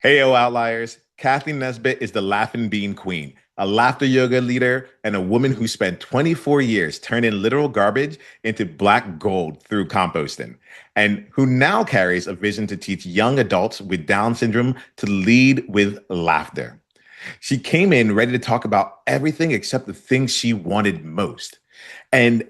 Hey, Outliers. Cathy Nesbitt is the Laughing Bean Queen, a laughter yoga leader and a woman who spent 24 years turning literal garbage into black gold through composting, and who now carries a vision to teach young adults with Down syndrome to lead with laughter. She came in ready to talk about everything except the things she wanted most. And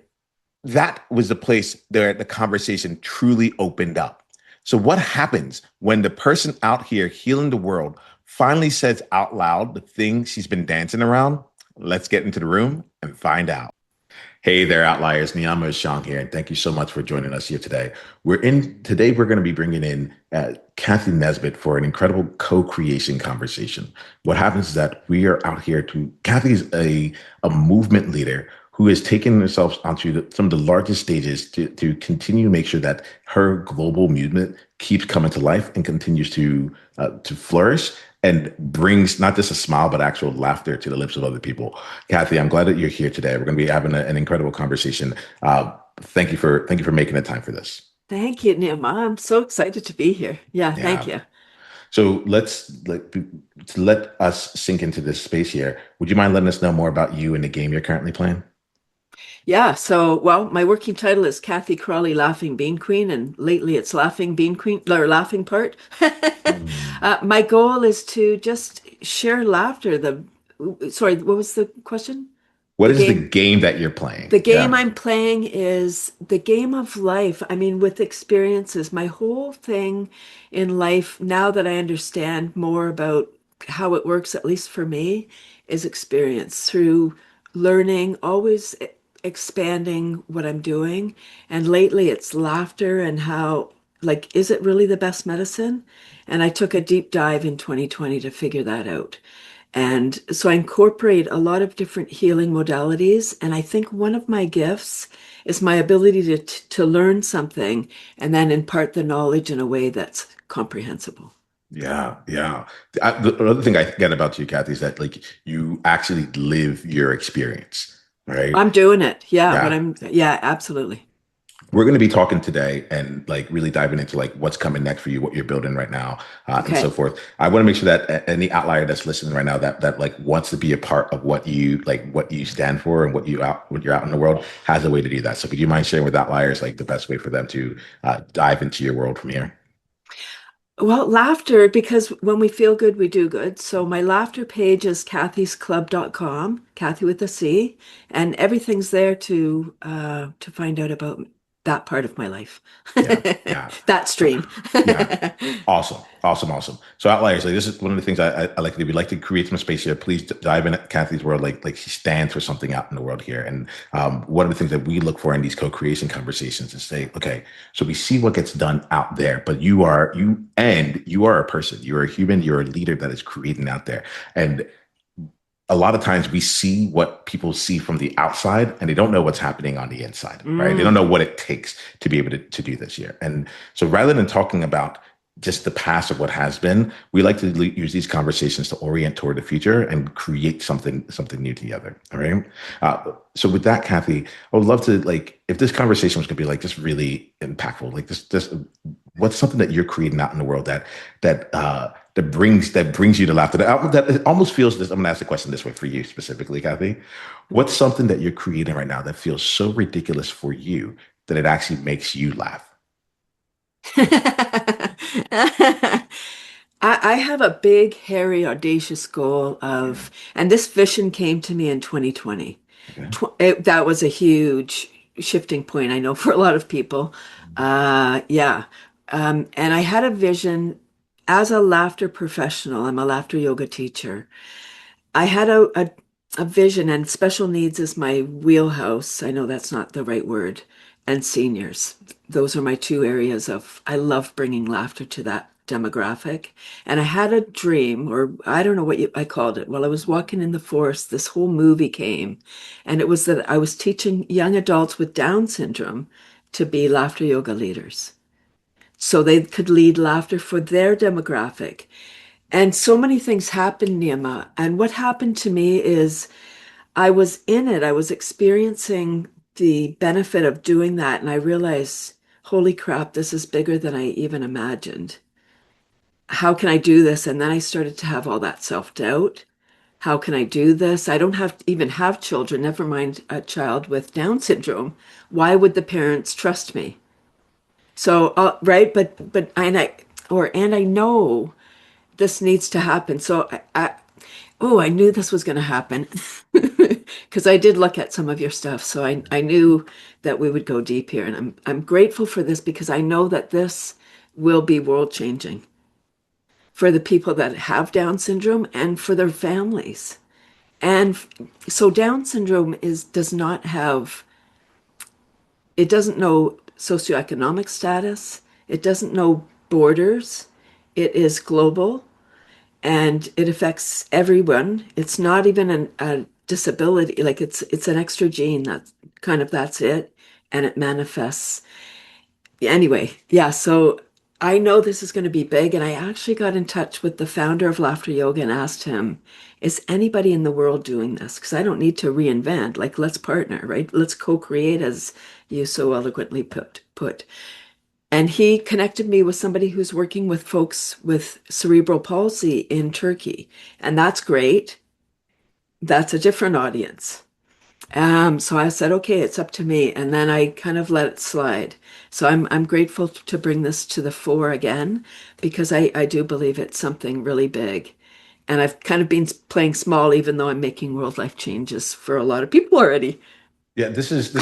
that was the place where the conversation truly opened up. So, what happens when the person out here healing the world finally says out loud the thing she's been dancing around? Let's get into the room and find out. Hey there, Outliers. Niiamah Ashong here, and thank you so much for joining us here today. We're going to be bringing in Cathy Nesbitt for an incredible co-creation conversation. What happens is that we are out here to Cathy's a movement leader who has taken herself onto some of the largest stages to continue to make sure that her global movement keeps coming to life and continues to flourish and brings not just a smile but actual laughter to the lips of other people. Cathy, I'm glad that you're here today. We're going to be having an incredible conversation. Thank you for making the time for this. Thank you, Niiamah. I'm so excited to be here. Yeah, thank Yeah. you. So let us sink into this space here. Would you mind letting us know more about you and the game you're currently playing? Yeah, well, my working title is Kathy Crawley Laughing Bean Queen, and lately it's Laughing Bean Queen, or Laughing Part. Mm. My goal is to just share laughter. Sorry, what was the question? What The is the game. game that you're playing? The game Yeah. I'm playing is the game of life. I mean, with experiences, my whole thing in life, now that I understand more about how it works, at least for me, is experience through learning, always expanding what I'm doing. And lately it's laughter and how, like, is it really the best medicine? And I took a deep dive in 2020 to figure that out. And so I incorporate a lot of different healing modalities. And I think one of my gifts is my ability to learn something and then impart the knowledge in a way that's comprehensible. Yeah, yeah. The other thing I get about you, Kathy, is that like you actually live your experience, right? I'm doing it. Yeah, Yeah. yeah, absolutely. We're going to be talking today and like really diving into like what's coming next for you, what you're building right now, and so Okay. forth. I want to make sure that any outlier that's listening right now that like wants to be a part of what you stand for and what you're out in the world has a way to do that. So, could you mind sharing with outliers like the best way for them to dive into your world from here? Well, laughter, because when we feel good, we do good. So my laughter page is kathysclub.com, Kathy with a C, and everything's there to find out about that part of my life. Yeah, yeah. That So, stream. yeah. Awesome. Awesome. Awesome. So outliers, like this is one of the things I like to do. We like to create some space here. Please dive in at Kathy's world. Like she stands for something out in the world here. And one of the things that we look for in these co-creation conversations is say, okay, so we see what gets done out there, but you are a person, you're a human, you're a leader that is creating out there. And a lot of times we see what people see from the outside and they don't know what's happening on the inside, right? They don't know Mm. what it takes to be able to do this here. And so rather than talking about just the past of what has been, we like to use these conversations to orient toward the future and create something new together. All right. So with that, Kathy, I would love to like if this conversation was going to be like just really impactful, like this what's something that you're creating out in the world that brings you to laughter. That it almost feels this. I'm gonna ask the question this way for you specifically, Kathy. What's something that you're creating right now that feels so ridiculous for you that it actually makes you laugh? I have a big, hairy, audacious goal Yeah. and this vision came to me in 2020. Okay. That was a huge shifting point, I know, for a lot of people. Yeah. And I had a vision as a laughter professional. I'm a laughter yoga teacher. I had a vision, and special needs is my wheelhouse. I know that's not the right word. And seniors. Those are my two areas I love bringing laughter to that demographic. And I had a dream, or I don't know what I called it. While I was walking in the forest, this whole movie came. And it was that I was teaching young adults with Down syndrome to be laughter yoga leaders. So they could lead laughter for their demographic. And so many things happened, Niiamah. And what happened to me is I was in it. I was experiencing the benefit of doing that. And I realized, holy crap, this is bigger than I even imagined. how can I do this? And then I started to have all that self-doubt. How can I do this? I don't have even have children, never mind a child with Down syndrome. Why would the parents trust me? So, right, but and I know this needs to happen. So oh, I knew this was going to happen because I did look at some of your stuff. So I knew that we would go deep here, and I'm grateful for this because I know that this will be world changing for the people that have Down syndrome and for their families. And so Down syndrome is does not have it doesn't know socioeconomic status, it doesn't know borders, it is global and it affects everyone. It's not even a disability, like it's an extra gene that's it, and it manifests. Anyway, yeah, so I know this is going to be big, and I actually got in touch with the founder of Laughter Yoga and asked him, is anybody in the world doing this? Because I don't need to reinvent. Like, let's partner, right? Let's co-create, as you so eloquently put. And he connected me with somebody who's working with folks with cerebral palsy in Turkey. And that's great. That's a different audience. So I said, okay, it's up to me. And then I kind of let it slide. So I'm grateful to bring this to the fore again because I do believe it's something really big. And I've kind of been playing small, even though I'm making world life changes for a lot of people already. Yeah, this is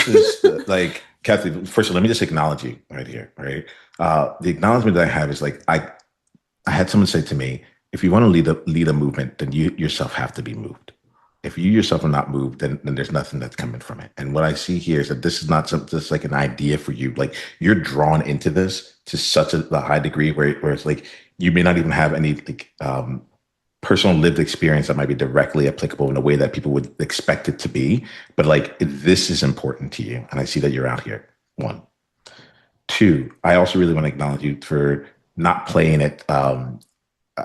like Kathy. First of all, let me just acknowledge you right here, right? The acknowledgement that I have is like I had someone say to me, if you want to lead a movement, then you yourself have to be moved. If you yourself are not moved, then there's nothing that's coming from it. And what I see here is that this is not just like an idea for you. Like you're drawn into this to such a high degree where it's like you may not even have any like personal lived experience that might be directly applicable in a way that people would expect it to be. But like this is important to you. And I see that you're out here. One. Two, I also really want to acknowledge you for not playing it.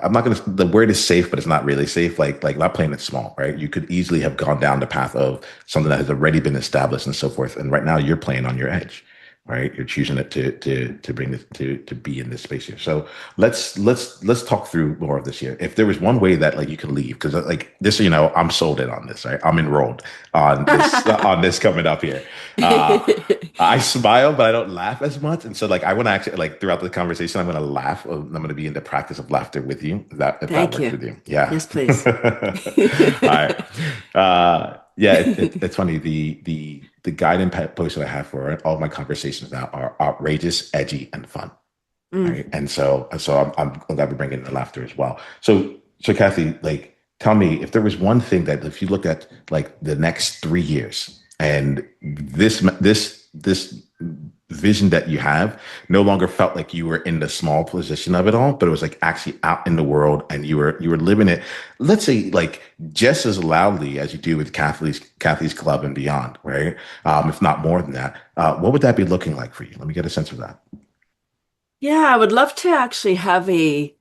I'm not gonna. The word is safe, but it's not really safe. Like not playing it small, right? You could easily have gone down the path of something that has already been established and so forth. And right now, you're playing on your edge, right? You're choosing it to bring this to be in this space here. So let's talk through more of this here. If there was one way that like you could leave, because like this, I'm sold in on this, right? I'm enrolled on this coming up here. Uh, I smile, but I don't laugh as much. And so like I want to actually like throughout the conversation, I'm going to laugh. I'm going to be in the practice of laughter with you. If that Thank works you. with you. Yeah. Yes, please. All right. Yeah, it's funny. The guiding post that I have for all of my conversations now are outrageous, edgy, and fun. Mm. Right. And so I'm glad we're bringing in the laughter as well. So Kathy, like tell me if there was one thing that if you looked at like the next 3 years and this vision that you have no longer felt like you were in the small position of it all, but it was like actually out in the world and you were living it, let's say like just as loudly as you do with Kathy's Club and beyond, right? If not more than that. What would that be looking like for you? Let me get a sense of that. Yeah, I would love to actually have a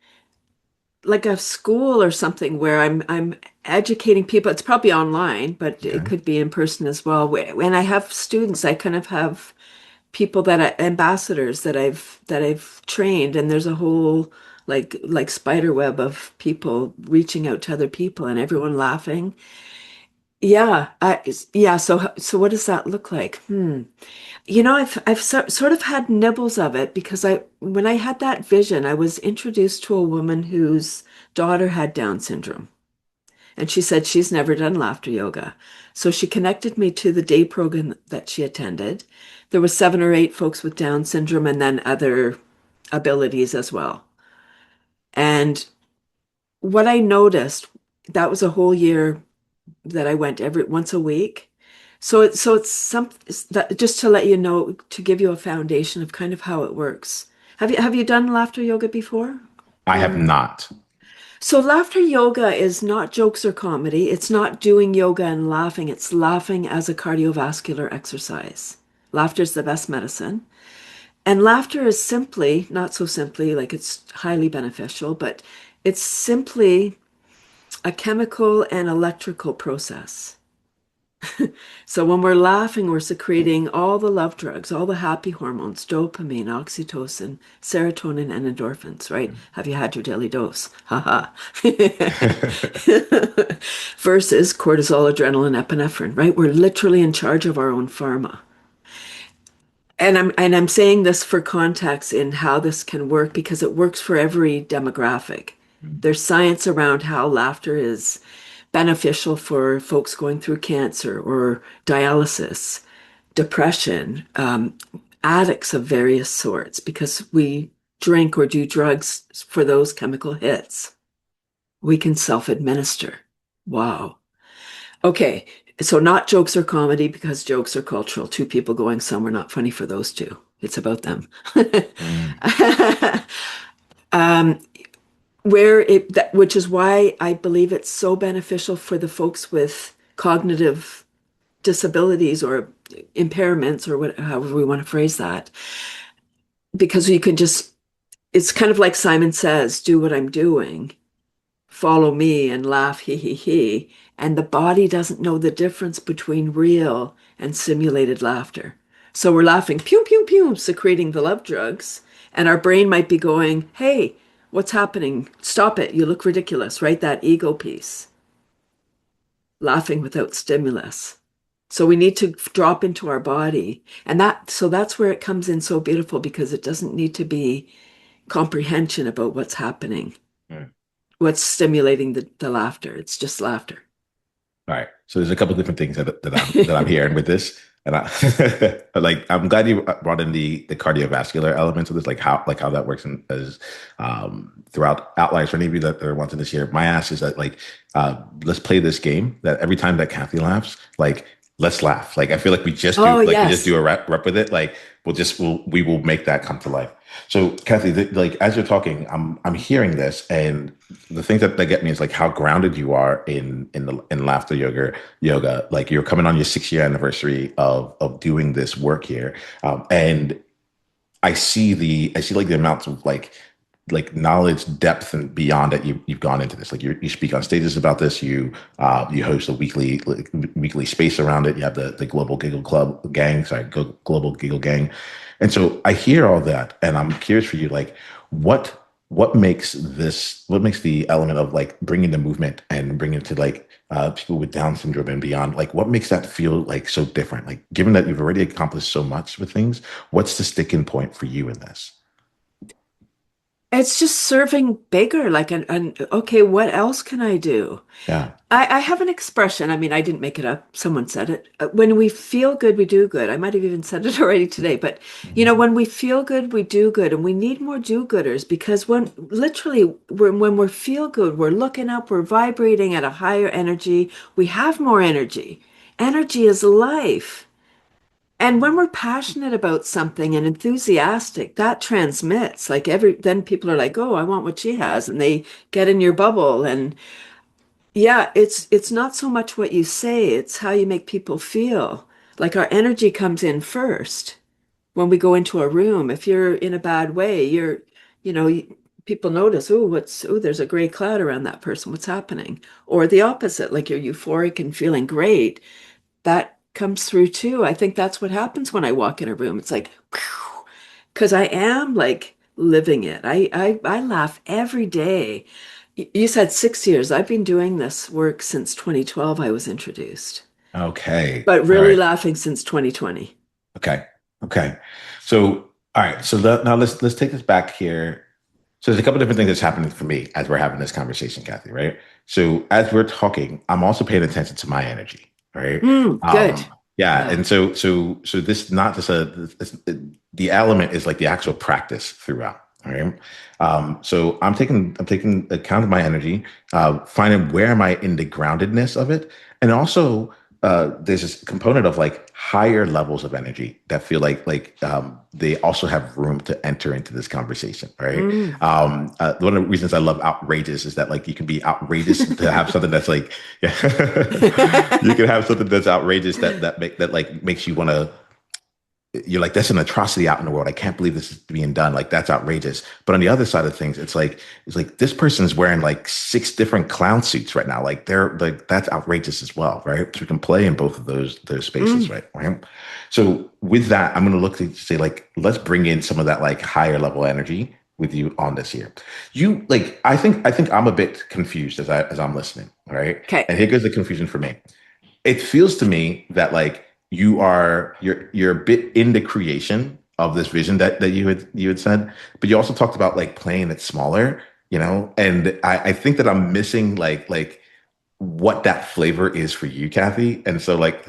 like a school or something where I'm educating people. It's probably online, but it Okay. could be in person as well. When I have students, I kind of have people ambassadors that I've trained, and there's a whole like spider web of people reaching out to other people and everyone laughing. Yeah, yeah. So what does that look like? I've sort of had nibbles of it because when I had that vision, I was introduced to a woman whose daughter had Down syndrome. And she said she's never done laughter yoga. So she connected me to the day program that she attended. There was 7 or 8 folks with Down syndrome and then other abilities as well. And what I noticed, that was a whole year that I went every once a week. So it's that just to let you know, to give you a foundation of kind of how it works. Have you done laughter yoga before? I have Or not. so laughter yoga is not jokes or comedy. It's not doing yoga and laughing. It's laughing as a cardiovascular exercise. Laughter is the best medicine. And laughter is simply, not so simply, like it's highly beneficial, but it's simply a chemical and electrical process. So when we're laughing, we're secreting all the love drugs, all the happy hormones, dopamine, oxytocin, serotonin, and endorphins, right? Have you had your daily dose? Haha. Versus cortisol, adrenaline, epinephrine, right? We're literally in charge of our own pharma. And I'm saying this for context in how this can work because it works for every demographic. There's science around how laughter is beneficial for folks going through cancer or dialysis, depression, addicts of various sorts, because we drink or do drugs for those chemical hits. We can self-administer. Wow. Okay, so not jokes or comedy because jokes are cultural. Two people going somewhere not funny for those two. It's about them. Mm, um, which is why I believe it's so beneficial for the folks with cognitive disabilities or impairments or however we want to phrase that, because you can just, it's kind of like Simon Says, do what I'm doing, follow me and laugh, he, he, he. And the body doesn't know the difference between real and simulated laughter. So we're laughing, pew, pew, pew, secreting the love drugs. And our brain might be going, hey, what's happening? Stop it. You look ridiculous, right? That ego piece, laughing without stimulus. So we need to drop into our body. So that's where it comes in so beautiful because it doesn't need to be comprehension about what's happening, mm. what's stimulating the laughter. It's just laughter. All right. So there's a couple different things that I'm hearing with this, and like I'm glad you brought in the cardiovascular elements of this, like how that works in, as throughout Outliers. For any of you that are watching this here, my ask is that like let's play this game. That every time that Kathy laughs, like let's laugh. Like I feel like Oh, we just yes. do a rep with it. Like we will make that come to life. So Kathy, like as you're talking, I'm hearing this, and the things that get me is like how grounded you are in laughter yoga. Like you're coming on your 6 year anniversary of doing this work here, and I see like the amounts of like knowledge depth and beyond that you've gone into this. Like you speak on stages about this. You host a weekly space around it. You have the Global Giggle Club gang, sorry, Global Giggle Gang. And so I hear all that, and I'm curious for you, like what what makes the element of like bringing the movement and bringing it to like people with Down syndrome and beyond, like what makes that feel like so different? Like given that you've already accomplished so much with things, what's the sticking point for you in this? It's just serving bigger, like okay, what else can I do? Yeah. I have an expression. I mean, I didn't make it up. Someone said it. When we feel good, we do good. I might have even said it already today, but Mhm. when we feel good, we do good, and we need more do-gooders because when we feel good, we're looking up, we're vibrating at a higher energy. We have more energy. Energy is life. And when we're passionate about something and enthusiastic, that transmits. Then people are like, "Oh, I want what she has," and they get in your bubble. And yeah, it's not so much what you say, it's how you make people feel. Like our energy comes in first when we go into a room. If you're in a bad way, you know, people notice, there's a gray cloud around that person. What's happening? Or the opposite, like you're euphoric and feeling great. That comes through too. I think that's what happens when I walk in a room. It's like, because I am like living it. I laugh every day. You said 6 years. I've been doing this work since 2012. I was introduced, Okay. but All really right. laughing since 2020. Okay. Okay. So, all right. So now let's take this back here. So there's a couple different things that's happening for me as we're having this conversation, Kathy, right? So as we're talking, I'm also paying attention to my energy, right? Good. Yeah, Yeah. and so this not just the element is like the actual practice throughout, right? So I'm taking account of my energy, finding where am I in the groundedness of it, and also there's this component of like higher levels of energy that feel like they also have room to enter into this conversation, right? Mm. One of the reasons I love outrageous is that like you can be outrageous to have something that's like, yeah, you can have something that's outrageous that like makes you want to you're like, that's an atrocity out in the world. I can't believe this is being done. Like that's outrageous. But on the other side of things, it's like this person's wearing like six different clown suits right now. Like they're like that's outrageous as well, right? So we can play in both of those spaces, Mm. right? So with that, I'm gonna look to say like let's bring in some of that like higher level energy with you on this here. You like I think I'm a bit confused as I'm listening, right? Okay. And here goes the confusion for me. It feels to me that like you're a bit in the creation of this vision that you had said, but you also talked about like playing it smaller, and I think that I'm missing like what that flavor is for you, Kathy. And so like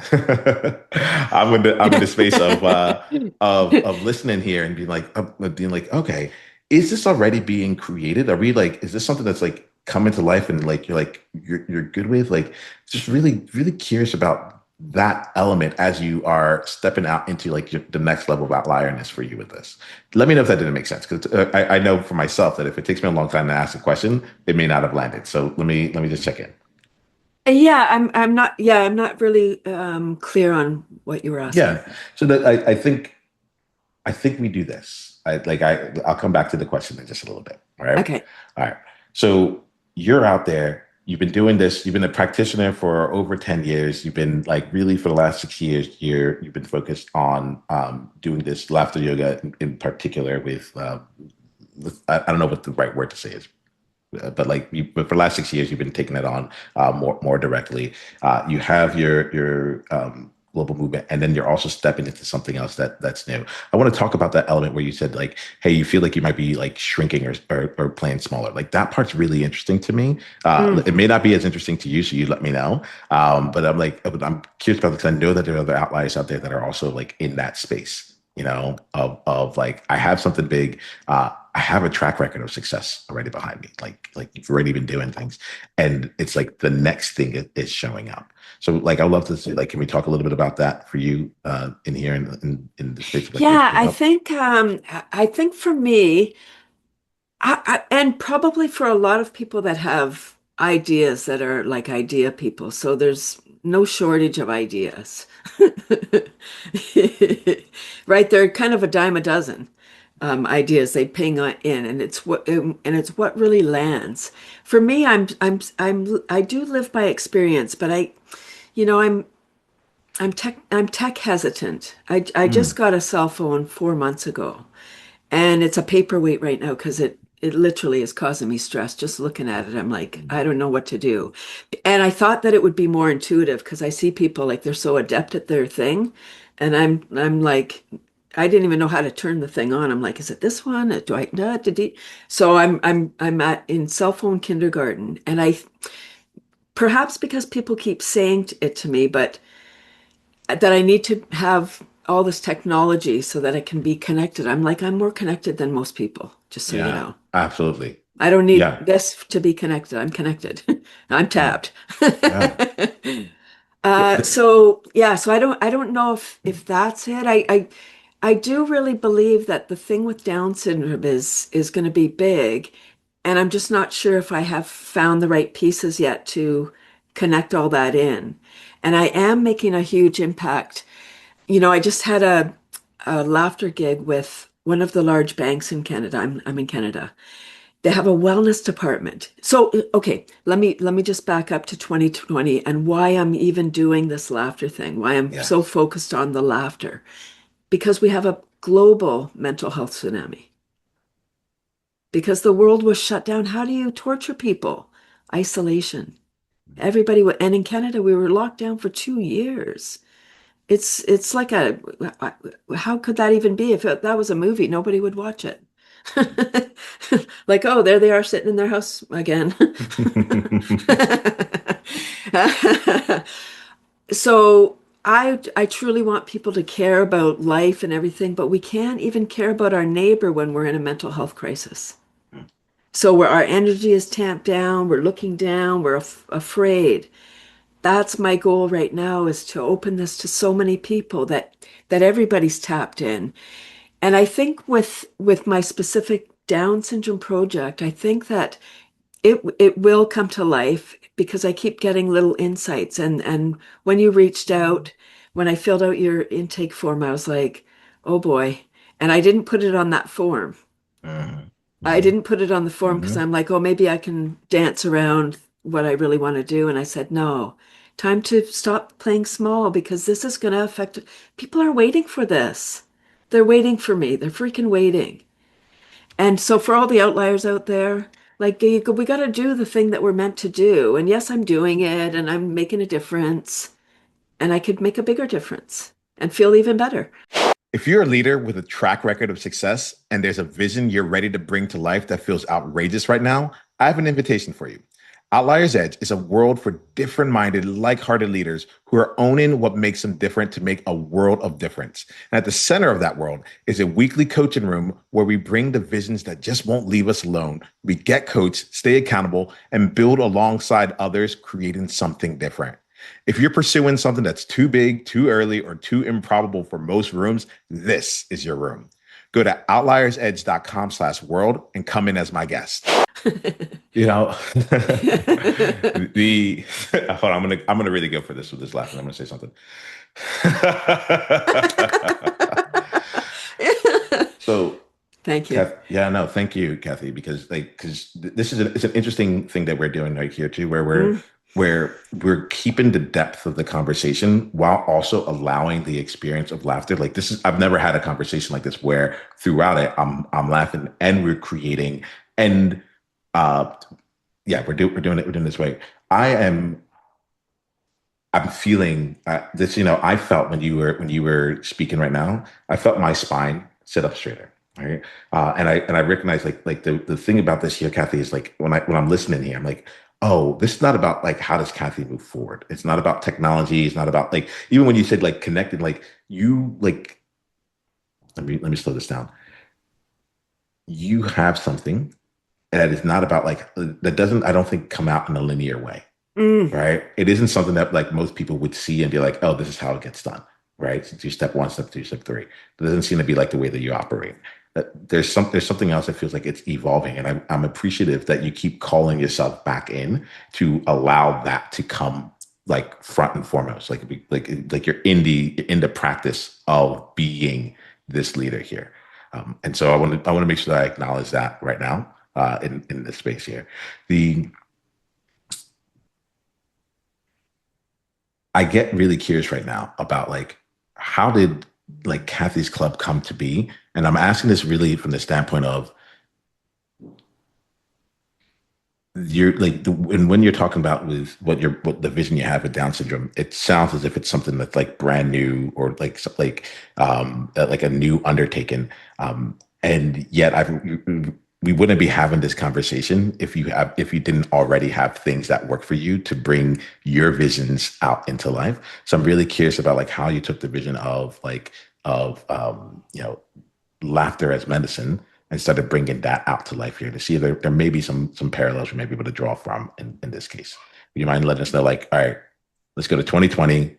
I'm in the space of listening here and being like, okay, is this already being created? Are we like, is this something that's like coming to life and like you're good with? Like just really, really curious about that element as you are stepping out into like the next level of outlierness for you with this. Let me know if that didn't make sense because I know for myself that if it takes me a long time to ask a question, it may not have landed. So let me just check in. I'm not really clear on what you were asking. Yeah. So that I think we do this. I'll come back to the question in just a little bit. All right. Okay. All right. So you're out there. You've been doing this. You've been a practitioner for over 10 years. You've been like really for the last 6 years, you've been focused on doing this laughter yoga in particular I don't know what the right word to say is, but but for the last 6 years, you've been taking it on more directly. You have your global movement, and then you're also stepping into something else that's new. I want to talk about that element where you said like, hey, you feel like you might be like shrinking or playing smaller. Like that part's really interesting to me. Mm. It may not be as interesting to you, so you let me know. But I'm curious about it because I know that there are other outliers out there that are also like in that space. Of like I have something big. I have a track record of success already behind me. Like you've already been doing things, and it's like the next thing is showing up. So like I'd love to see like can we talk a little bit about that for you in here in the space of like what's Yeah, coming up? I think for me, and probably for a lot of people that have ideas that are like idea people, so there's no shortage of ideas. Right? They're kind of a dime a dozen ideas they ping in, and it's what really lands. For me, I do live by experience, but you know, I'm tech hesitant. I just Mm, got a cell phone 4 months ago, and it's a paperweight right now because it literally is causing me stress just looking at it. I'm like, I don't know what to do. And I thought that it would be more intuitive because I see people like they're so adept at their thing, and I'm like, I didn't even know how to turn the thing on. I'm like, is it this one? Do I no, did he? So I'm at in cell phone kindergarten, and I perhaps because people keep saying it to me, but that I need to have all this technology so that I can be connected. I'm like, I'm more connected than most people, just so you yeah, know. absolutely. I don't need Yeah. this to be connected. I'm connected. I'm Mm, tapped. yeah. Yeah. So I don't know if that's it. I do really believe that the thing with Down syndrome is going to be big, and I'm just not sure if I have found the right pieces yet to connect all that in. And I am making a huge impact. I just had a laughter gig with one of the large banks in Canada. I'm in Canada. They have a wellness department. So, okay, let me just back up to 2020 and why I'm even doing this laughter thing, why I'm so Yes. focused on the laughter. Because we have a global mental health tsunami. Because the world was shut down. How do you torture people? Isolation. And in Canada, we were locked down for 2 years. It's like how could that even be? That was a movie, nobody would watch it. Like, oh, there they are sitting in their house again. So I truly want people to care about life and everything, but we can't even care about our neighbor when we're in a mental health crisis. So where our energy is tamped down, we're looking down, we're afraid. That's my goal right now is to open this to so many people that everybody's tapped in. And I think with my specific Down syndrome project, I think that it will come to life because I keep getting little insights. And when you reached out, when I filled out your intake form, I was like, Oh boy. And I didn't put it on that form. Mhm. I Mhm. didn't put it on the form because Mhm. I'm like, oh, maybe I can dance around what I really want to do. And I said, no, time to stop playing small because this is going to affect. People are waiting for this. They're waiting for me. They're freaking waiting. And so for all the outliers out there, like we got to do the thing that we're meant to do. And yes, I'm doing it and I'm making a difference and I could make a bigger difference and feel even better. If you're a leader with a track record of success and there's a vision you're ready to bring to life that feels outrageous right now, I have an invitation for you. Outliers Edge is a world for different minded, like hearted leaders who are owning what makes them different to make a world of difference. And at the center of that world is a weekly coaching room where we bring the visions that just won't leave us alone. We get coached, stay accountable, and build alongside others, creating something different. If you're pursuing something that's too big, too early, or too improbable for most rooms, this is your room. Go to outliersedge.com/world and come in as my guest. You know, the hold on, I'm gonna really go for this with this laugh, and I'm gonna say something. So, Thank you. Kath, yeah, no, thank you, Kathy, because this is it's an interesting thing that we're doing right here too, where Mm, we're keeping the depth of the conversation while also allowing the experience of laughter. Like this is I've never had a conversation like this where throughout it I'm laughing and we're creating and uh yeah, we're doing it this way. I am I'm feeling this. I felt when you were speaking right now. I felt my spine sit up straighter. Right, and I recognize like the thing about this here, Kathy, is like when I'm listening here, I'm like, oh, this is not about like how does Kathy move forward. It's not about technology. It's not about like even when you said like connected, like you like let me slow this down. You have something that is not about like that doesn't I don't think come out in a linear way, mm. right? It isn't something that like most people would see and be like, oh, this is how it gets done, right? So do step one, step two, step three. It doesn't seem to be like the way that you operate. That there's something else that feels like it's evolving, and I'm appreciative that you keep calling yourself back in to allow that to come like front and foremost, like you're in the practice of being this leader here. And so I want to make sure that I acknowledge that right now in this space here. The I get really curious right now about like how did like Kathy's Club come to be? And I'm asking this really from the standpoint of you're like and when you're talking about with what the vision you have with Down syndrome, it sounds as if it's something that's like brand new or like a new undertaking. And yet we wouldn't be having this conversation if you didn't already have things that work for you to bring your visions out into life. So I'm really curious about like how you took the vision of laughter as medicine and started bringing that out to life here to see if there may be some parallels we may be able to draw from in this case. Would you mind letting us know, like, all right, let's go to 2020.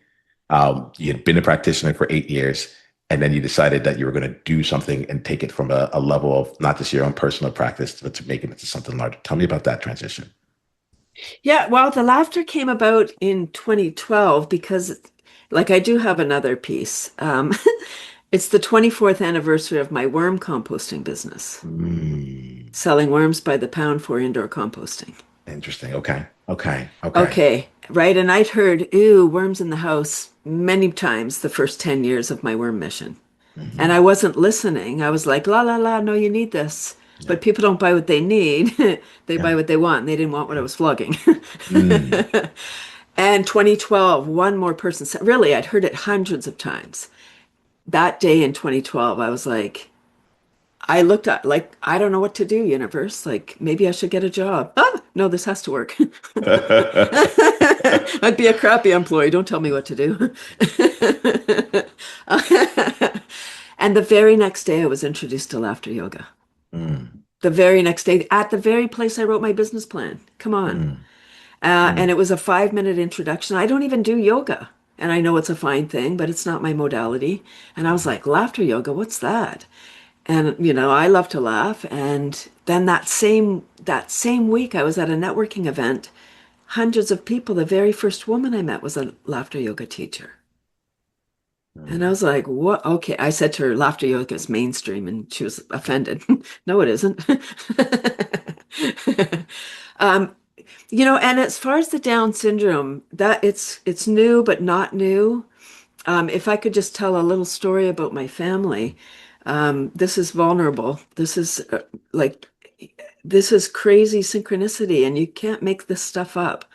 You had been a practitioner for 8 years, and then you decided that you were going to do something and take it from a level of not just your own personal practice, but to make it into something larger. Tell me about that transition. Yeah, well, the laughter came about in 2012 because, like, I do have another piece. It's the 24th anniversary of my worm composting business, Mm, selling worms by the pound for indoor composting. interesting. Okay. Okay. Okay. Okay, right. And I'd heard, ew, worms in the house many times the first 10 years of my worm mission. And Hmm. I wasn't listening. I was like, la, la, la, no, you need this. Yeah. But people don't buy what they need. They Yeah. buy what they want. And they didn't want what I Yeah. was flogging. Mm. And 2012, one more person said, really, I'd heard it hundreds of times. That day in 2012, I was like, I looked at, like, I don't know what to do, universe. Like, maybe I should get a job. Ah, no, this has to work. I'd be a crappy employee. Don't tell me what to do. And the very next day, I was introduced to laughter yoga. Mm. The very next day, at the very place I wrote my business plan. Come on. Mm. And Mm. it was a 5 minute introduction. I don't even do yoga. And I know it's a fine thing, but it's not my modality. And I was Mhm. like, laughter yoga, what's that? And I love to laugh. And then that same week I was at a networking event. Hundreds of people. The very first woman I met was a laughter yoga teacher. And I was like, what? Okay. I said to her, laughter yoga is mainstream, and she was offended. No, it isn't. Um, and as far as the Down syndrome, that it's new but not new. If I could just tell a little story about my family, this is vulnerable. Like, this is crazy synchronicity, and you can't make this stuff up.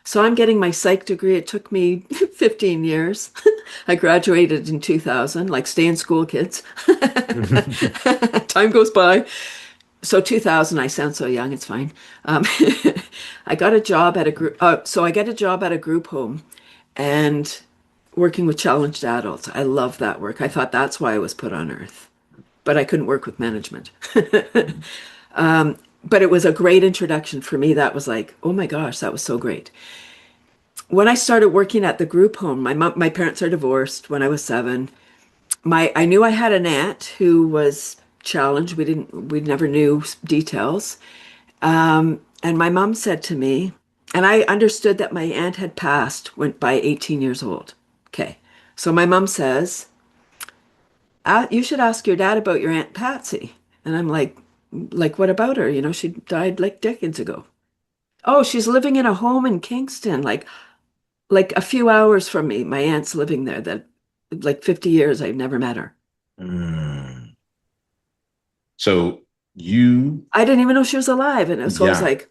So I'm getting my psych degree. It took me 15 years. I graduated in 2000, like stay in school, kids. Time goes by. So 2000, I sound so young, it's fine. Um, I got a job at a group. So I get a job at a group home and working with challenged adults. I love that work. I thought that's why I was put on earth, but I couldn't work with management. But it was a great introduction for me. That was like, oh my gosh, that was so great. When I started working at the group home, my parents are divorced when I was 7. I knew I had an aunt who was challenged. We never knew details. And my mom said to me, and I understood that my aunt had passed, went by 18 years old. Okay. So my mom says, you should ask your dad about your Aunt Patsy. And I'm like, what about her? She died like decades ago. Oh, she's living in a home in Kingston, like a few hours from me. My aunt's living there that like 50 years I've never met her. Mm. So you, I didn't even know she was alive. And so I was yeah, like,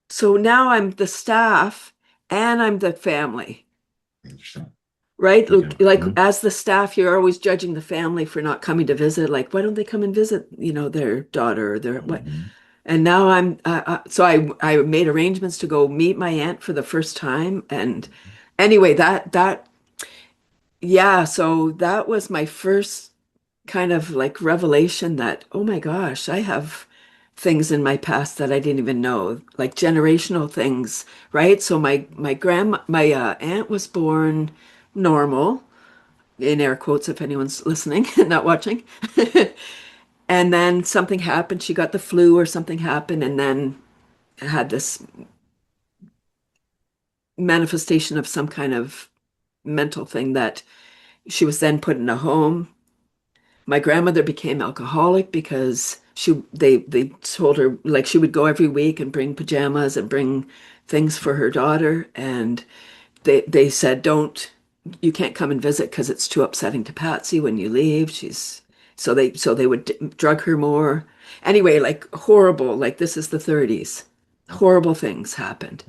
so now I'm the staff and I'm the family, interesting. right? Okay. Like Mhm. as the staff, you're always judging the family for not coming to visit. Like, why don't they come and visit, their daughter or their what? Mhm. And now so I made arrangements to go meet my aunt for the first time. And anyway, yeah, so that was my first kind of like revelation that, oh my gosh, I have things in my past that I didn't even know, like generational things, right? So my aunt was born normal, in air quotes if anyone's listening and not watching. And then something happened. She got the flu or something happened, and then had this manifestation of some kind of mental thing that she was then put in a home. My grandmother became alcoholic because they told her like she would go every week and bring pajamas and bring things for her daughter, and they said, don't, you can't come and visit because it's too upsetting to Patsy when you leave. She's so they would drug her more. Anyway, like horrible, like this is the 30s. Horrible things happened.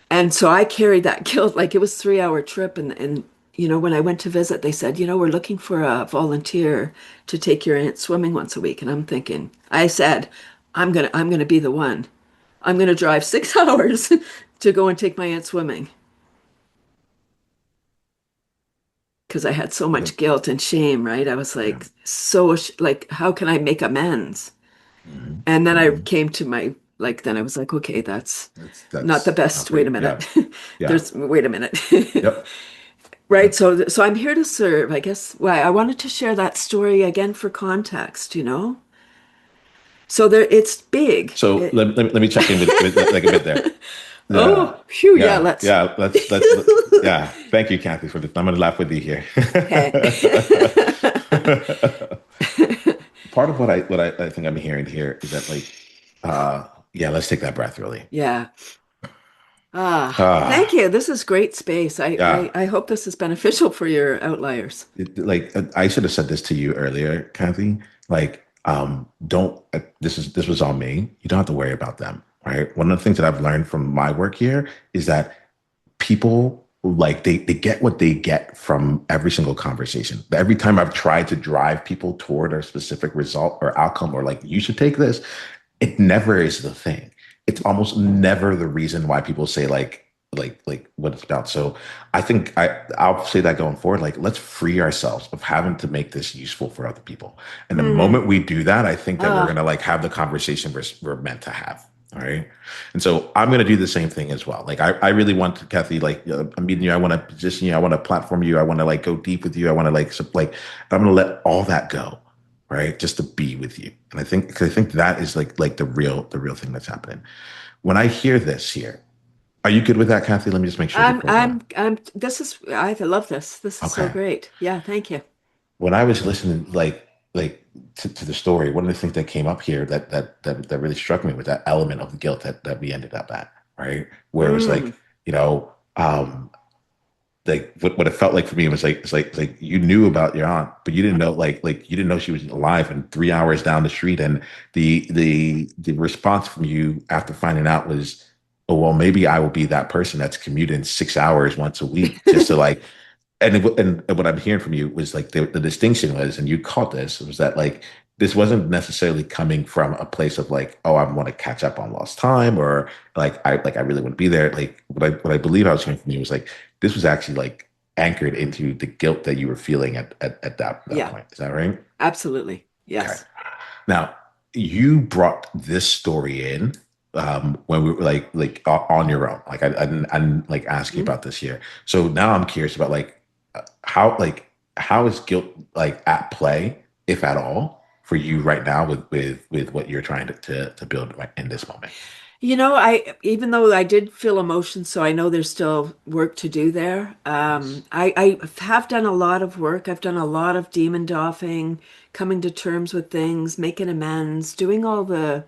And so I carried that guilt, like it was 3-hour trip. And when I went to visit, they said, we're looking for a volunteer to take your aunt swimming once a week. And I'm thinking, I said, I'm gonna be the one. I'm gonna drive 6 hours to go and take my aunt swimming because I had so Yeah. much guilt and shame, right? I was Yeah. like, so like, how can I make amends? Mhm. And then I Mhm. came to then I was like, okay, that's not the That's not best. for Wait a you. Yeah. minute. Yeah. Wait a minute. Yep. Right. Yep. So I'm here to serve, I guess. Why I wanted to share that story again for context. So it's big. So let me check in with like a bit there. Yeah. Oh, phew, yeah, Yeah. let's. Yeah. Yeah. Thank you, Kathy, for this. I'm gonna laugh with you here. Hey. Part of what I think I'm hearing here is that like yeah, let's take that breath really. Yeah. Thank Ah, you. This is great space. I, yeah. I, I hope this is beneficial for your outliers. Like I should have said this to you earlier, Kathy. Like, don't. This was on me. You don't have to worry about them, right? One of the things that I've learned from my work here is that people like they get what they get from every single conversation. Every time I've tried to drive people toward a specific result or outcome, or like you should take this, it never is the thing. It's almost never the reason why people say like what it's about. So I think I'll say that going forward, like let's free ourselves of having to make this useful for other people. And the Hmm. moment we do that, I think that we're Ah, gonna like have the conversation we're meant to have. All right. And so I'm going to do the same thing as well. Like, I really want to, Kathy, like, I'm meeting you. I want to position you. I want to platform you. I want to like go deep with you. I want to I'm going to let all that go. Right. Just to be with you. And because I think that is like the real thing that's happening. When I hear this here, Are you good with that, Kathy? Let me just make sure before I go on. I love this. This is so Okay. great. Yeah, thank you. When I was listening, like to the story, one of the things that came up here that really struck me was that element of the guilt that we ended up at, right? Where it was Mm, like, you know, like what it felt like for me was like it's like you knew about your aunt, but you didn't know like you didn't know she was alive and 3 hours down the street. And the response from you after finding out was, oh well, maybe I will be that person that's commuting 6 hours once a week just to like and what I'm hearing from you was like the distinction was, and you caught this, was that like this wasn't necessarily coming from a place of like, oh, I want to catch up on lost time, or like I really want to be there. Like what I believe I was hearing from you was like this was actually like anchored into the guilt that you were feeling at that yeah, point. Is that right? absolutely. Okay. Yes. Now you brought this story in when we were on your own. Like I didn't like ask you Mm. about this here. So now I'm curious about how is guilt like at play, if at all, for you right now with what you're trying to build right in this moment. I even though I did feel emotion, so I know there's still work to do there. Yes. I have done a lot of work. I've done a lot of demon doffing, coming to terms with things, making amends, doing all the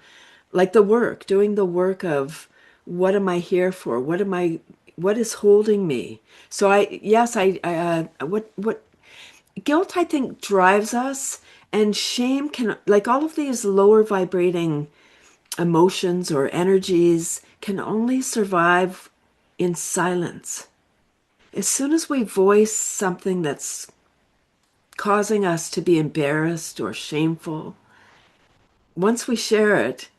like the work, doing the work of what am I here for? What is holding me? So yes, what guilt I think drives us, and shame can, like all of these lower vibrating emotions or energies, can only survive in silence. As soon as we voice something that's causing us to be embarrassed or shameful, once we share it,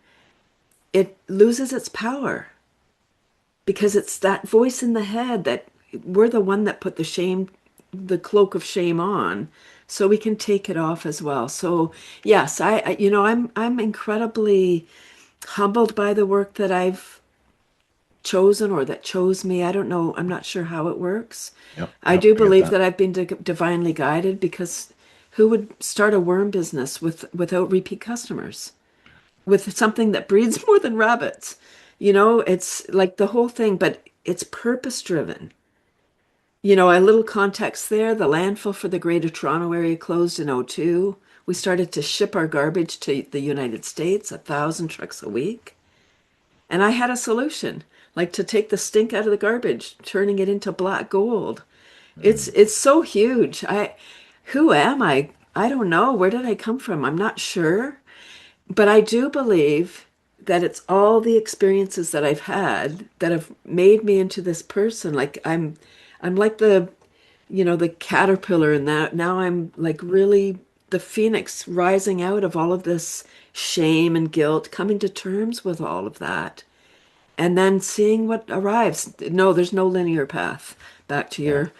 it loses its power because it's that voice in the head that we're the one that put the cloak of shame on, so we can take it off as well. So yes, I'm incredibly humbled by the work that I've chosen or that chose me. I don't know. I'm not sure how it works. Yep. I Yep. do I get believe that. that I've been divinely guided, because who would start a worm business without repeat customers? With something that breeds more than rabbits. It's like the whole thing, but it's purpose driven. A little context there. The landfill for the Greater Toronto Area closed in '02. We started to ship our garbage to the United States, 1,000 trucks a week. And I had a solution, like to take the stink out of the garbage, turning it into black gold. It's Mm, it's so huge. Who am I? I don't know. Where did I come from? I'm not sure. But I do believe that it's all the experiences that I've had that have made me into this person. Like I'm like the caterpillar in that. Now I'm like really the phoenix rising out of all of this shame and guilt, coming to terms with all of that, and then seeing what arrives. No, there's no linear path back to yeah. your.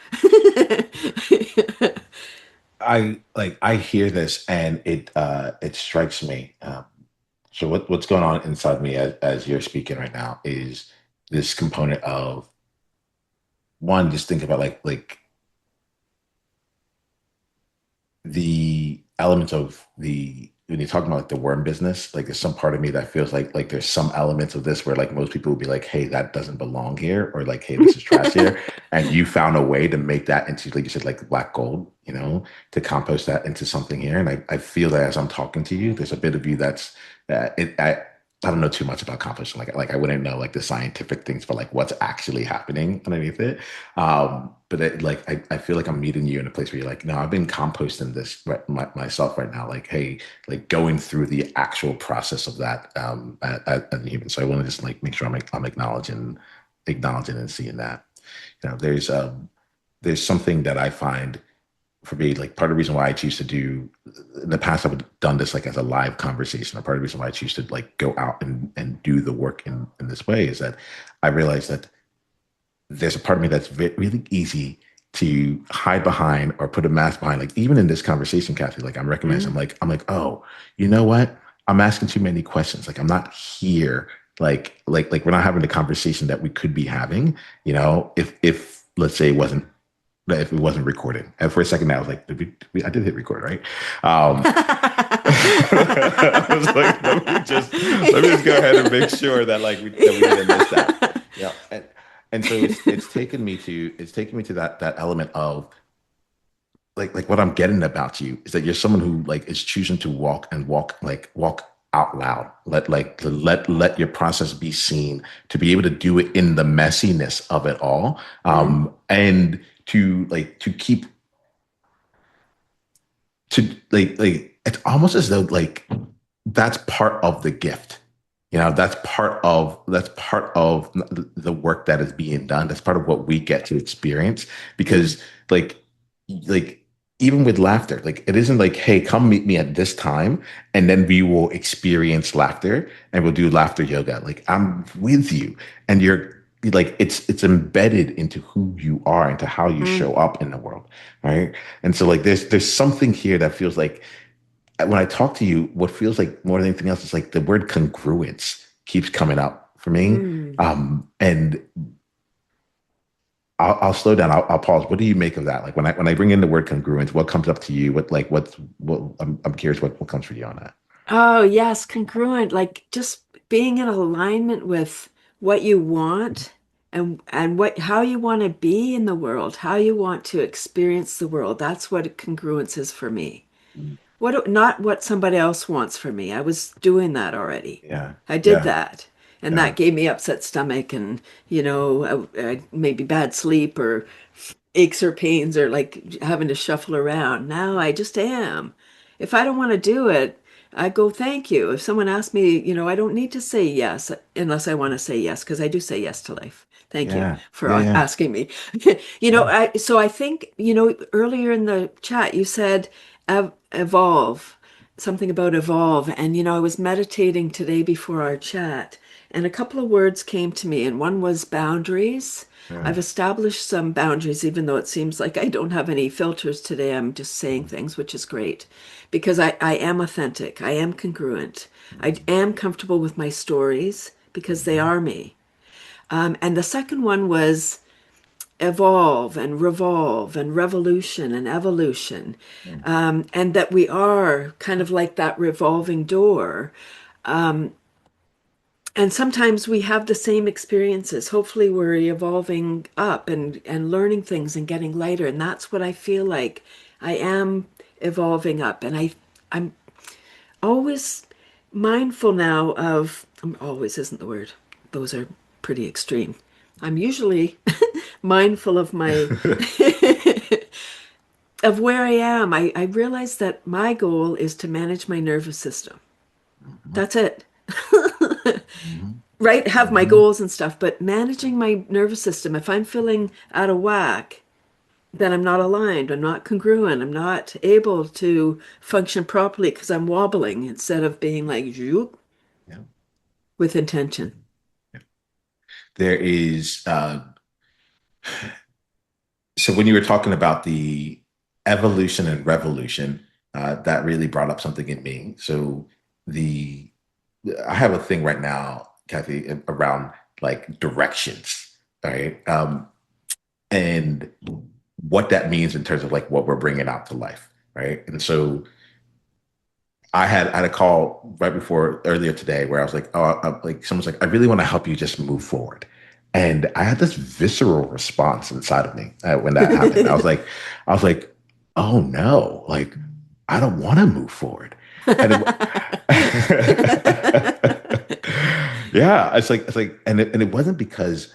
I hear this and it strikes me. So what's going on inside me as you're speaking right now is this component of one, just think about like the elements of the when you're talking about like the worm business, like there's some part of me that feels like there's some elements of this where like most people would be like, hey, that doesn't belong here, or like, hey, this is trash here. And you found a way to make that into, like you said, like black gold, to compost that into something here. And I feel that as I'm talking to you, there's a bit of you that's I don't know too much about composting. Like I wouldn't know like the scientific things for like what's actually happening underneath it. But I feel like I'm meeting you in a place where you're like, no, I've been composting this myself right now. Like, hey, like going through the actual process of that as a human. So I want to just like make sure I'm acknowledging and seeing that. There's something that I find for me, like part of the reason why I choose to do in the past, I've done this like as a live conversation. Or part of the reason why I choose to like go out and do the work in this way is that I realize that there's a part of me that's really easy to hide behind or put a mask behind. Like even in this conversation, Kathy, like I'm recognizing, Mm. I'm like, oh, you know what? I'm asking too many questions. Like I'm not here. Like we're not having the conversation that we could be having. If let's say it wasn't if it wasn't recorded. And for a second, I was like, I did hit record, right? I was like, let me just go ahead and make sure that like that we didn't miss that. Yeah. And so it's taken me to that element of like what I'm getting about you is that you're someone who like is choosing to walk out loud. Let your process be seen, to be able to do it in the messiness of it all. Mm, And to keep to like it's almost as though like that's part of the gift. That's part of the work that is being done. That's part of what we get to experience mm, because like like even with laughter, like it isn't like, hey, come meet me at this time and then we will experience laughter and we'll do laughter yoga. Like I'm with you and you're like it's embedded into who you are, into how you mm, show up in the world, right? And so like there's something here that feels like when I talk to you, what feels like more than anything else is like the word congruence keeps coming up for me. mm. And I'll slow down. I'll pause. What do you make of that? Like when I bring in the word congruence, what comes up to you? What I'm curious what comes for you on that. Oh, yes, congruent, like just being in alignment with what you want and what how you want to be in the world, how you want to experience the world. That's what congruence is for me. Mm. Not what somebody else wants for me. I was doing that already. Yeah, I did yeah, that. And yeah, that gave me upset stomach and, maybe bad sleep or aches or pains or like having to shuffle around. Now I just am. If I don't want to do it, I go, thank you. If someone asks me, I don't need to say yes unless I want to say yes, because I do say yes to life. Thank you yeah, for yeah, yeah, asking me. yeah, So I think, earlier in the chat, you said evolve, something about evolve. And, I was meditating today before our chat, and a couple of words came to me, and one was boundaries. yeah. I've established some boundaries, even though it seems like I don't have any filters today. I'm just saying Mhm, things, which is great because I am authentic. I am congruent. I mhm, am comfortable with my stories because they mhm, are me. And the second one was evolve and revolve and revolution and evolution. mhm, And that we are kind of like that revolving door. And sometimes we have the same experiences. Hopefully, we're evolving up and learning things and getting lighter. And that's what I feel like I am evolving up. And I'm always mindful now of, always isn't the word, those are pretty extreme. I'm usually mindful of my of where I am. I realize that my goal is to manage my nervous system. mhm, That's it. mhm, Right? Have my mhm. goals and stuff, but managing my nervous system, if I'm feeling out of whack, then I'm not aligned, I'm not congruent, I'm not able to function properly because I'm wobbling instead of being like zoop Yeah, with intention. yeah. There is so when you were talking about the evolution and revolution, that really brought up something in me. So the I have a thing right now, Kathy, around like directions, right? And what that means in terms of like what we're bringing out to life, right? And so I had a call right before earlier today where I was like, oh, like someone's like, I really want to help you just move forward. And I had this visceral response inside of me when that happened. I was like, oh no, like I don't want to move forward. And yeah, and it wasn't because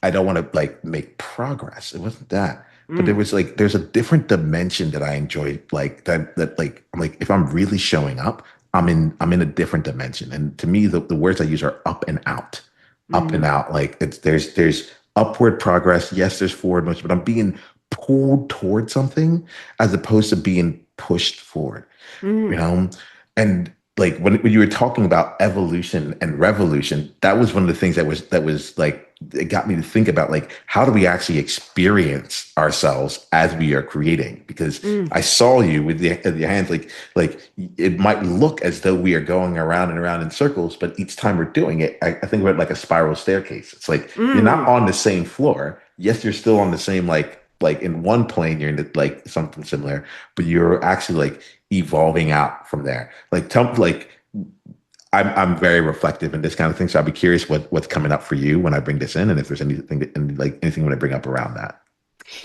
I don't want to like make progress. It wasn't that. But there Mm, was like there's a different dimension that I enjoy like that like I'm like if I'm really showing up, I'm in a different dimension. And to me the words I use are up and out. Up and mm, out. Like it's there's upward progress. Yes, there's forward motion, but I'm being pulled towards something as opposed to being pushed forward, you mm, know? And like when you were talking about evolution and revolution, that was one of the things that was like it got me to think about like how do we actually experience ourselves as we are creating? Because mm, I saw you with your hands like it might look as though we are going around and around in circles, but each time we're doing it, I think about like a spiral staircase. It's like you're not mm, on the same floor. Yes, you're still on the same like in one plane you're in the, like something similar, but you're actually like evolving out from there. Like tell like I'm very reflective in this kind of thing, so I'd be curious what's coming up for you when I bring this in, and if there's anything like anything you want to bring up around that.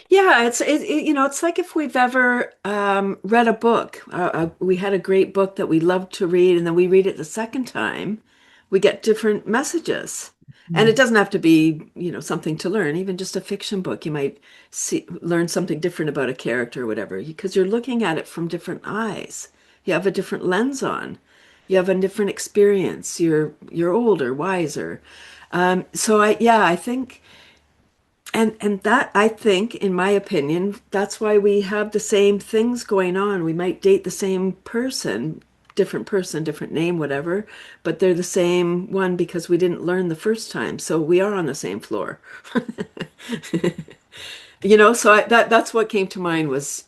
Yeah, it's like if we've ever read a book. We had a great book that we loved to read, and then we read it the second time, we get different messages. And it doesn't have to be, something to learn. Even just a fiction book, you might learn something different about a character or whatever, because you're looking at it from different eyes. You have a different lens on. You have a different experience. You're older, wiser. I think. And that, I think, in my opinion, that's why we have the same things going on. We might date the same person, different name, whatever, but they're the same one because we didn't learn the first time. So we are on the same floor. That's what came to mind was,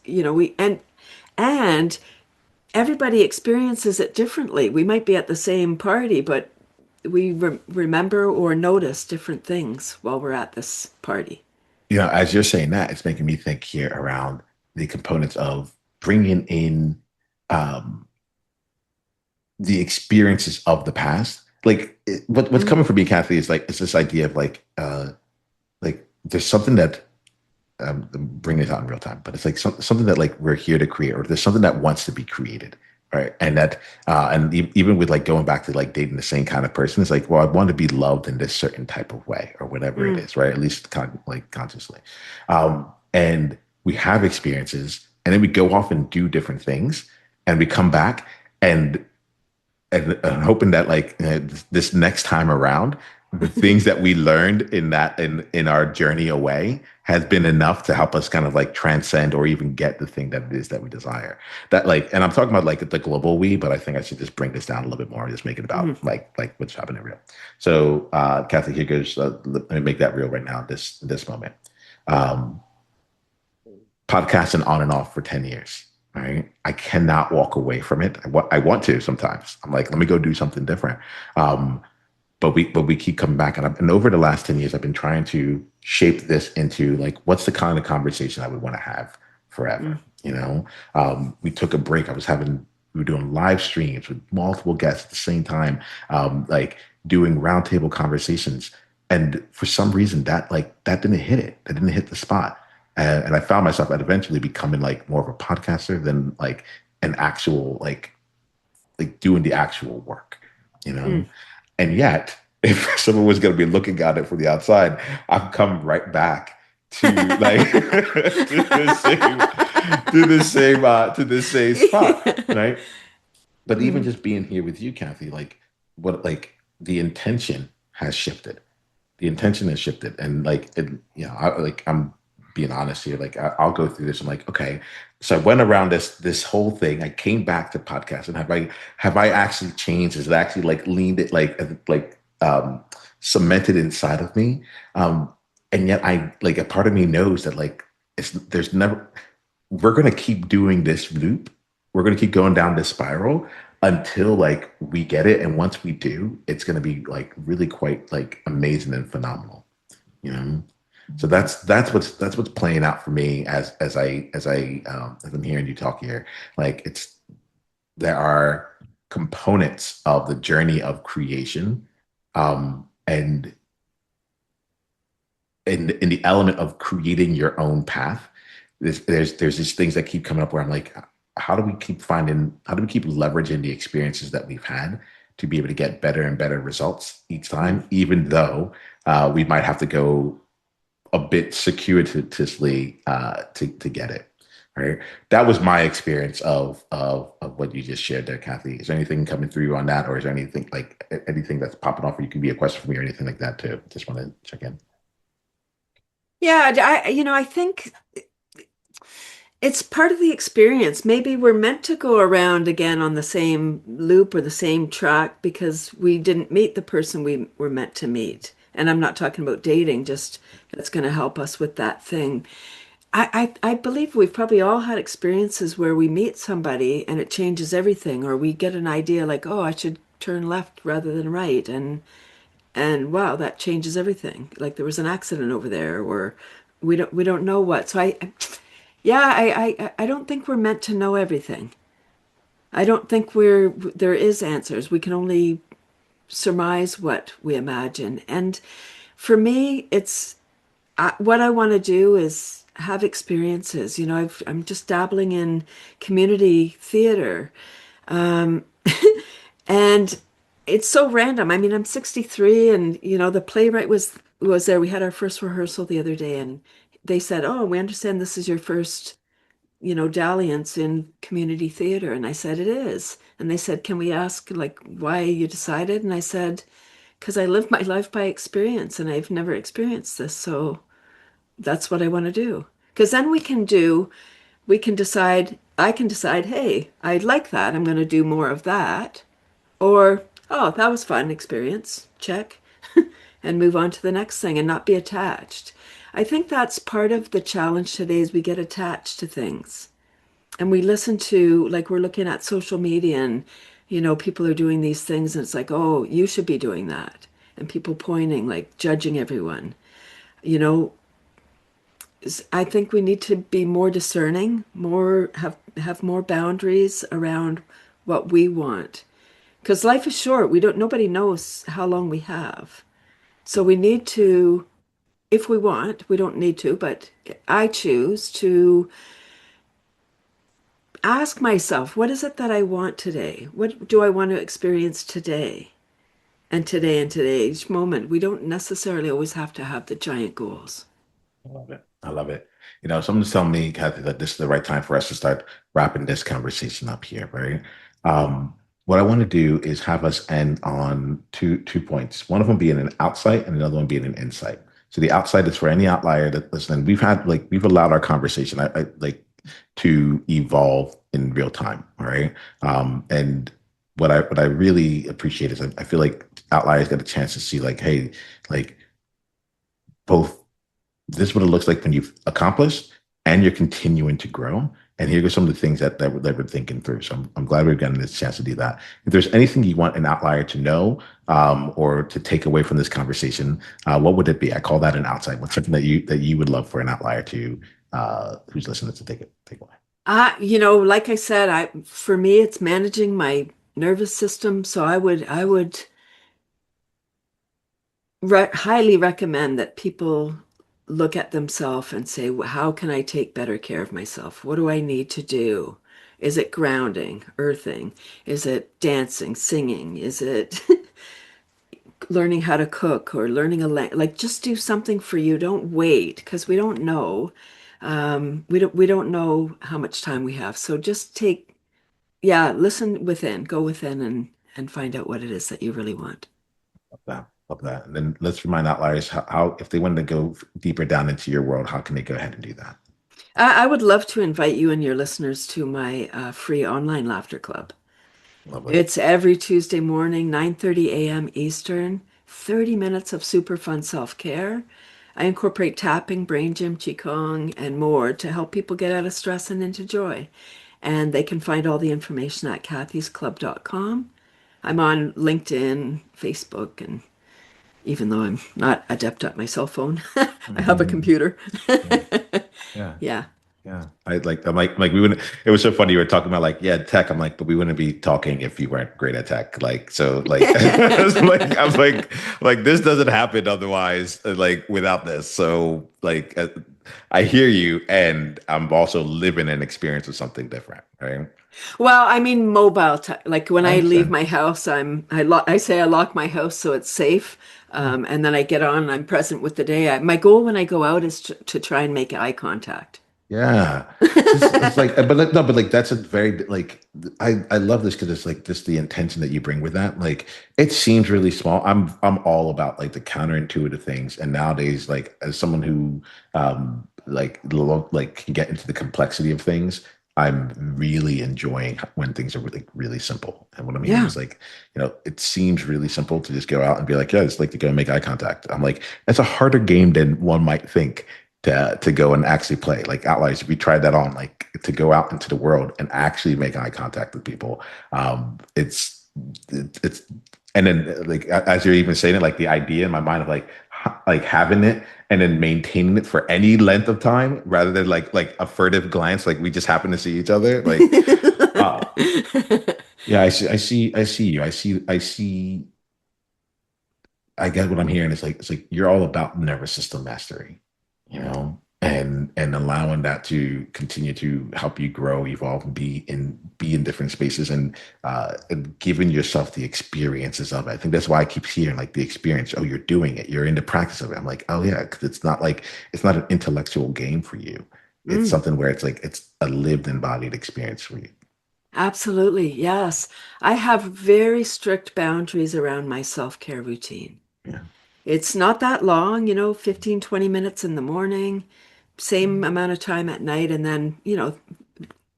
and everybody experiences it differently. We might be at the same party, but we remember or notice different things while we're at this party. As you're saying that, it's making me think here around the components of bringing in um, the experiences of the past. Like what's coming from me, Kathy, is like it's this idea of like there's something that I'm bringing this out in real time, but it's like something that like we're here to create, or there's something that wants to be created, right? And that, even with like going back to like dating the same kind of person, it's like, well, I want to be loved in this certain type of way, or whatever it Mm. is, right? At least like consciously, and we have experiences, and then we go off and do different things, and we come back, and hoping that like this next time around the things that we learned in our journey away has been enough to help us kind of like transcend or even get the thing that it is that we desire. That like, and I'm talking about like the global we, but I think I should just bring this down a little bit more and just make it about Mhm. like what's happening real. So Kathy, here goes, let me make that real right now, this moment. um Podcasting on and off for 10 years. Right. I cannot walk away from it. I want to sometimes. I'm like, let me go do something different. Um, but we keep coming back. And over the last 10 years, I've been trying to shape this into like, what's the kind of conversation I would want to have forever? Mm. We took a break. We were doing live streams with multiple guests at the same time, like doing roundtable conversations. And for some reason that didn't hit it. That didn't hit the spot. And I found myself at eventually becoming like more of a podcaster than like an actual like doing the actual work, you know? Mm. And yet, if someone was going to be looking at it from the outside, I've come right back to like to the same spot, right? But even Mm. just being here with you, Kathy, like the intention has shifted. The intention has shifted, and I'm being honest here. Like I'll go through this. I'm like, okay, so I went around this whole thing. I came back to podcast, and have I actually changed? Is it actually like leaned it cemented inside of me? Um, and yet I like a part of me knows that like there's never we're going to keep doing this loop. We're going to keep going down this spiral until like we get it. And once we do, it's going to be like really quite like amazing and phenomenal, you know? So that's what's playing out for me as I'm hearing you talk here. Like there are components of the journey of creation, and in the element of creating your own path. There's these things that keep coming up where I'm like, how do we keep leveraging the experiences that we've had to be able to get better and better results each Mm. time, even though we might have to go a bit circuitously to get it. Right. That was my experience of what you just shared there, Kathy. Is there anything coming through on that, or is there anything like anything that's popping off, or you can be a question for me or anything like that too? Just want to check in. Yeah, I think it's part of the experience. Maybe we're meant to go around again on the same loop or the same track because we didn't meet the person we were meant to meet. And I'm not talking about dating, just that's going to help us with that thing. I believe we've probably all had experiences where we meet somebody and it changes everything, or we get an idea like, oh, I should turn left rather than right, and wow, that changes everything. Like there was an accident over there, or we don't know what. So yeah, I don't think we're meant to know everything. I don't think there is answers. We can only surmise what we imagine. And for me, it's what I want to do is have experiences. You know, I'm just dabbling in community theater. Um, and it's so random. I mean, I'm 63 and the playwright was there. We had our first rehearsal the other day and they said, "Oh, we understand this is your first, dalliance in community theater." And I said, "It is." And they said, "Can we ask like why you decided?" And I said, "Because I live my life by experience and I've never experienced this. So that's what I want to do." Because then we can decide, I can decide, hey, I like that. I'm going to do more of that. Or, oh, that was fun experience. Check. And move on to the next thing and not be attached. I think that's part of the challenge today is we get attached to things. And we listen to, like, we're looking at social media and, people are doing these things and it's like, oh, you should be doing that. And people pointing, like, judging everyone. You know, I think we need to be more discerning, more have more boundaries around what we want. Because life is short. Nobody knows how long we have. So we need to, if we want, we don't need to, but I choose to ask myself, what is it that I want today? What do I want to experience today? And today and today, each moment. We don't necessarily always have to have the giant goals. I love it. I love it. Someone's telling me, Kathy, that this is the right time for us to start wrapping this conversation up here, right? Um, what I want to do is have us end on two points. One of them being an outside and another one being an insight. So the outside is for any outlier that listen. We've allowed our conversation I like to evolve in real time. All right. And what I really appreciate is I feel like outliers get a chance to see like, hey, like both this is what it looks like when you've accomplished and you're continuing to grow. And here are some of the things that we're thinking through. So I'm glad we've gotten this chance to do that. If there's anything you want an outlier to know or to take away from this conversation, what would it be? I call that an outside. What's something that you would love for an outlier to who's listening to take away? Like I said, for me it's managing my nervous system. So I would highly recommend that people look at themselves and say, how can I take better care of myself? What do I need to do? Is it grounding, earthing? Is it dancing, singing? Is it learning how to cook or learning a language? Like just do something for you. Don't wait because we don't know. We don't know how much time we have. So just listen within, go within and find out what it is that you really want. Love that. Love that. And then let's remind outliers how if they wanted to go deeper down into your world, how can they go ahead and do that? I would love to invite you and your listeners to my free online laughter club. Lovely. It's every Tuesday morning, 9:30 a.m. Eastern, 30 minutes of super fun self-care. I incorporate tapping, brain gym, qigong, and more to help people get out of stress and into joy. And they can find all the information at kathysclub.com. I'm on LinkedIn, Facebook, and even though I'm not adept at my cell phone, I have a computer. Yeah. Yeah. Yeah. Yeah, I'm like we wouldn't. It was so funny you were talking about like yeah tech. I'm like, but we wouldn't be talking if you weren't great at tech. Like so, like I was like this doesn't happen otherwise. Like without this. So like I hear you, and I'm also living an experience of something different. Right. Well, I mean mobile like when I I leave understand. my house, I say I lock my house so it's safe. And then I get on and I'm present with the day. My goal when I go out is to try and make eye contact. Yeah. It's like, no, but like that's a very like I love this because it's like just the intention that you bring with that. Like it seems really small. I'm all about like the counterintuitive things. And nowadays, like as someone who like can get into the complexity of things, I'm really enjoying when things are really simple. And what I mean Yeah. is like, it seems really simple to just go out and be like, yeah, it's like to go and make eye contact. I'm like, it's a harder game than one might think to go and actually play like outliers. We tried that on like to go out into the world and actually make eye contact with people. It's and then like as you're even saying it, like the idea in my mind of like having it and then maintaining it for any length of time rather than like a furtive glance, like we just happen to see each other. Like Yeah, I see you. I get what I'm hearing. It's like you're all about nervous system mastery, and allowing that to continue to help you grow, evolve, and be in different spaces, and giving yourself the experiences of it. I think that's why I keep hearing like the experience. Oh, you're doing it. You're in the practice of it. I'm like, oh yeah, because it's not an intellectual game for you. It's Mm, something where it's like it's a lived embodied experience for you. absolutely. Yes. I have very strict boundaries around my self-care routine. Yeah. It's not that long, 15, 20 minutes in the morning, same amount of time at night, and then,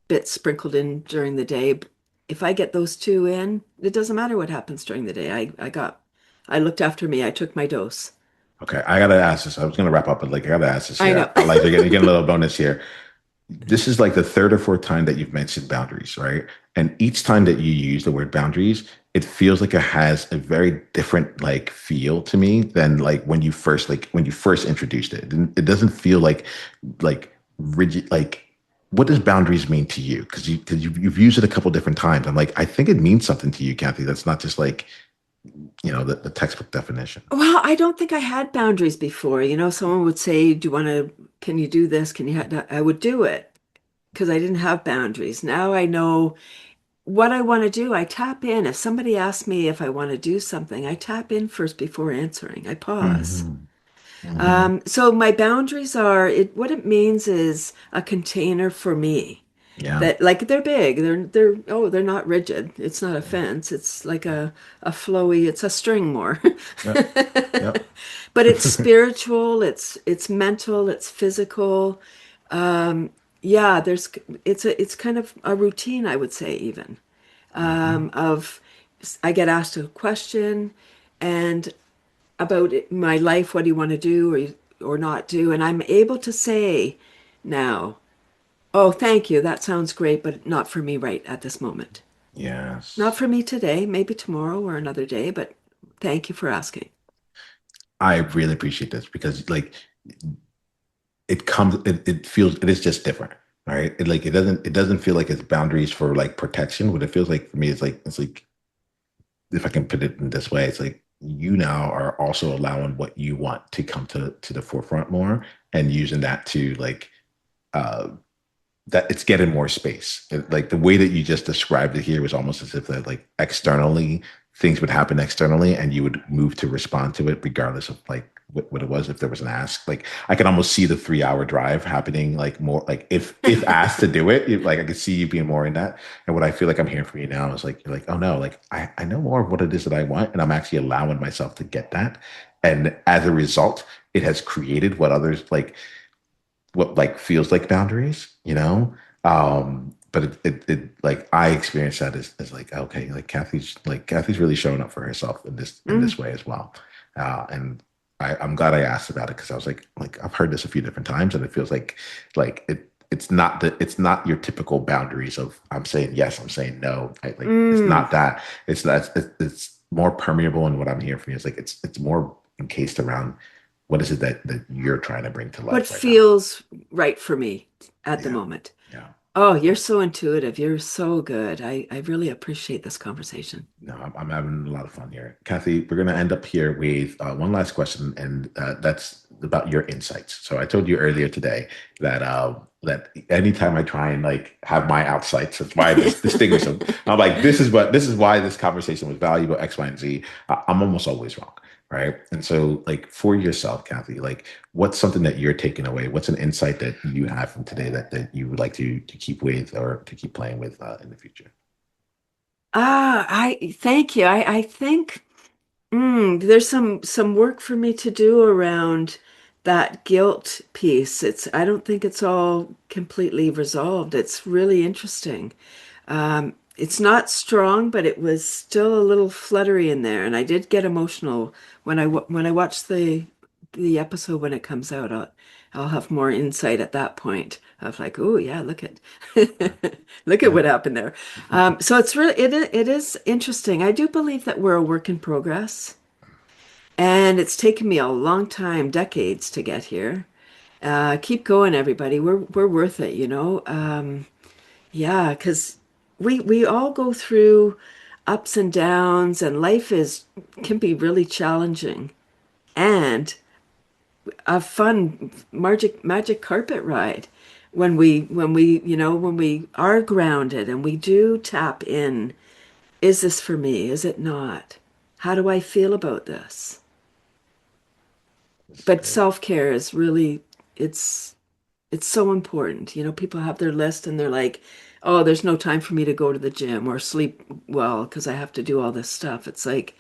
bits sprinkled in during the day. If I get those two in, it doesn't matter what happens during the day. I looked after me. I took my dose. Okay, I gotta ask this. I was gonna wrap up, but like I gotta ask this I here. know. I like you're getting a little bonus here. This is like the third or fourth time that you've mentioned boundaries, right? And each time that you use the word boundaries, it feels like it has a very different like feel to me than like when you first introduced it. It doesn't feel like rigid. Like, what does boundaries mean to you? Because you've used it a couple different times. I'm like, I think it means something to you, Kathy. That's not just like the textbook definition. Well, I don't think I had boundaries before. Someone would say, can you do this? Can you have that? I would do it because I didn't have boundaries. Now I know what I want to do. I tap in. If somebody asks me if I want to do something, I tap in first before answering. I pause. Hmm. Hmm. So my boundaries what it means is a container for me Yeah. that like they're big. They're not rigid. It's not a fence. It's like a flowy, it's a string more. Yep. Yep. But it's spiritual, it's mental, it's physical. Yeah, it's kind of a routine, I would say even. Hmm. Of I get asked a question and about my life, what do you want to do or not do? And I'm able to say now, oh, thank you, that sounds great, but not for me right at this moment. Not Yes. for me today, maybe tomorrow or another day, but thank you for asking. I really appreciate this because like it is just different, right? It doesn't feel like it's boundaries for like protection. What it feels like for me is like it's like if I can put it in this way, it's like you now are also allowing what you want to come to the forefront more and using that to like uh that it's getting more space. Like the way that you just described it here was almost as if that like externally things would happen externally and you would move to respond to it regardless of like what it was if there was an ask. Like I can almost see the 3 hour drive happening like more like if asked to do it, like I could see you being more in that. And what I feel like I'm hearing from you now is like you're like, oh no, like I know more of what it is that I want and I'm actually allowing myself to get that. And as a result, it has created what like feels like boundaries. But it like I experience that as like okay, like Kathy's really showing up for herself in this Mm, way as well. And I'm glad I asked about it because I was like I've heard this a few different times and it feels like it's not your typical boundaries of I'm saying yes, I'm saying no. Like it's mm. not that. It's more permeable and what I'm hearing from you is like it's more encased around what is it that you're trying to bring to What life right now? feels right for me at the Yeah. moment. Yeah. Oh, you're so intuitive. You're so good. I really appreciate this conversation. No, I'm having a lot of fun here. Kathy, we're going to end up here with one last question, and that's about your insights. So I told you earlier today that anytime I try and like have my outsights, that's why I distinguish them. I'm like, this is why this conversation was valuable, X, Y, and Z. I'm almost always wrong, right? And so, like for yourself, Kathy, like what's something that you're taking away? What's an insight that you have from today that you would like to keep with or to keep playing with in the future? I thank you. I think there's some work for me to do around that guilt piece. I don't think it's all completely resolved. It's really interesting. It's not strong, but it was still a little fluttery in there, and I did get emotional when I watched the episode when it comes out. I'll have more insight at that point of like, oh yeah, look at look at Yeah. what happened there. So it is interesting. I do believe that we're a work in progress, and it's taken me a long time, decades to get here. Keep going, everybody. We're worth it, you know. Yeah, because we all go through ups and downs, and life is can be really challenging. And a fun magic carpet ride when we are grounded and we do tap in. Is this for me? Is it not? How do I feel about this? That's But great. self-care is really it's it's so important. People have their list and they're like, "Oh, there's no time for me to go to the gym or sleep well because I have to do all this stuff." It's like,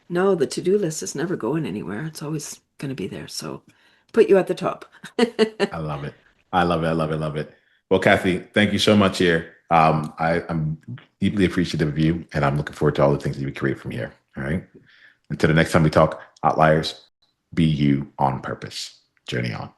no, the to-do list is never going anywhere. It's always going to be there. So, put you at the top. I love it. I love it. I love it. Love it. Well, Kathy, thank you so much here. I'm deeply appreciative of you, and I'm looking forward to all the things that you create from here. All right. Until the next time we talk, Outliers, be you on purpose. Journey on.